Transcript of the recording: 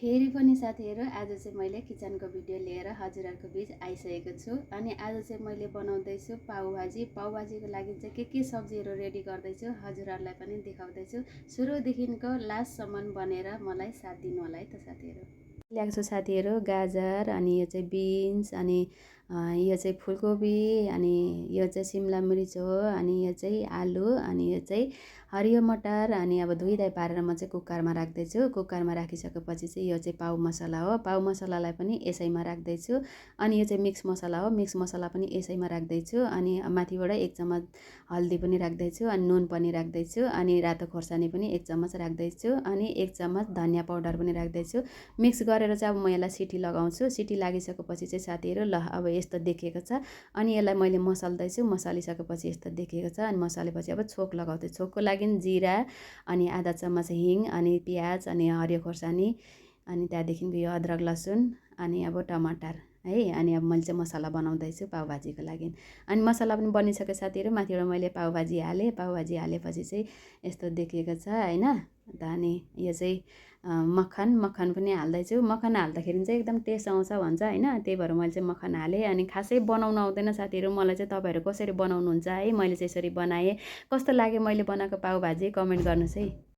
फेरि पनि साथीहरू आज चाहिँ मैले किचनको भिडियो लिएर हजुरहरूको बिच आइसकेको छु। अनि आज चाहिँ मैले बनाउँदैछु पाउभाजी। पाउभाजीको लागि चाहिँ के सब्जीहरू रेडी गर्दैछु हजुरहरूलाई पनि देखाउँदैछु। सुरुदेखिको लास्टसम्म बनेर मलाई साथ दिनु होला है त साथीहरू। ल्याएको छु साथीहरू गाजर, अनि यो चाहिँ बिन्स, अनि यो चाहिँ फुलकोपी, अनि यो चाहिँ सिमला मिर्च हो, अनि यो चाहिँ आलु, अनि यो चाहिँ हरियो मटर। अनि अब धुइधाइ पारेर म चाहिँ कुकरमा राख्दैछु। कुकरमा राखिसकेपछि चाहिँ यो चाहिँ पाउ मसला हो। पाउ मसलालाई पनि यसैमा राख्दैछु। अनि यो चाहिँ मिक्स मसला हो। मिक्स मसला पनि यसैमा राख्दैछु। अनि माथिबाट 1 चम्मच हल्दी पनि राख्दैछु, अनि नुन पनि राख्दैछु, अनि रातो खोर्सानी पनि 1 चम्मच राख्दैछु, अनि 1 चम्मच धनिया पाउडर पनि राख्दैछु। मिक्स गरेर चाहिँ अब म यसलाई सिटी लगाउँछु। सिटी लागिसकेपछि चाहिँ साथीहरू ल अब यस्तो देखिएको छ। अनि यसलाई मैले मसल्दैछु। मसालिसकेपछि यस्तो देखिएको छ। अनि मसालेपछि अब छोक लगाउँदै, छोकको लागि जिरा, अनि आधा चम्मच हिङ, अनि प्याज, अनि हरियो खोर्सानी, अनि त्यहाँदेखिको यो अदरक लसुन, अनि अब टमाटर है। अनि अब मैले चाहिँ मसला बनाउँदैछु पाउभाजीको लागि। अनि मसला पनि बनिसक्यो साथीहरू। माथिबाट मैले पाउभाजी हालेँ। पाउभाजी हालेपछि चाहिँ यस्तो देखिएको छ होइन। अनि यो चाहिँ मक्खन पनि हाल्दैछु। मक्खन हाल्दाखेरि चाहिँ एकदम टेस्ट आउँछ भन्छ होइन, त्यही भएर मैले चाहिँ मक्खन हालेँ। अनि खासै बनाउनु आउँदैन साथीहरू मलाई चाहिँ। तपाईँहरू कसरी बनाउनुहुन्छ है, मैले चाहिँ यसरी बनाएँ। कस्तो लाग्यो मैले बनाएको पाउभाजी कमेन्ट गर्नुहोस् है।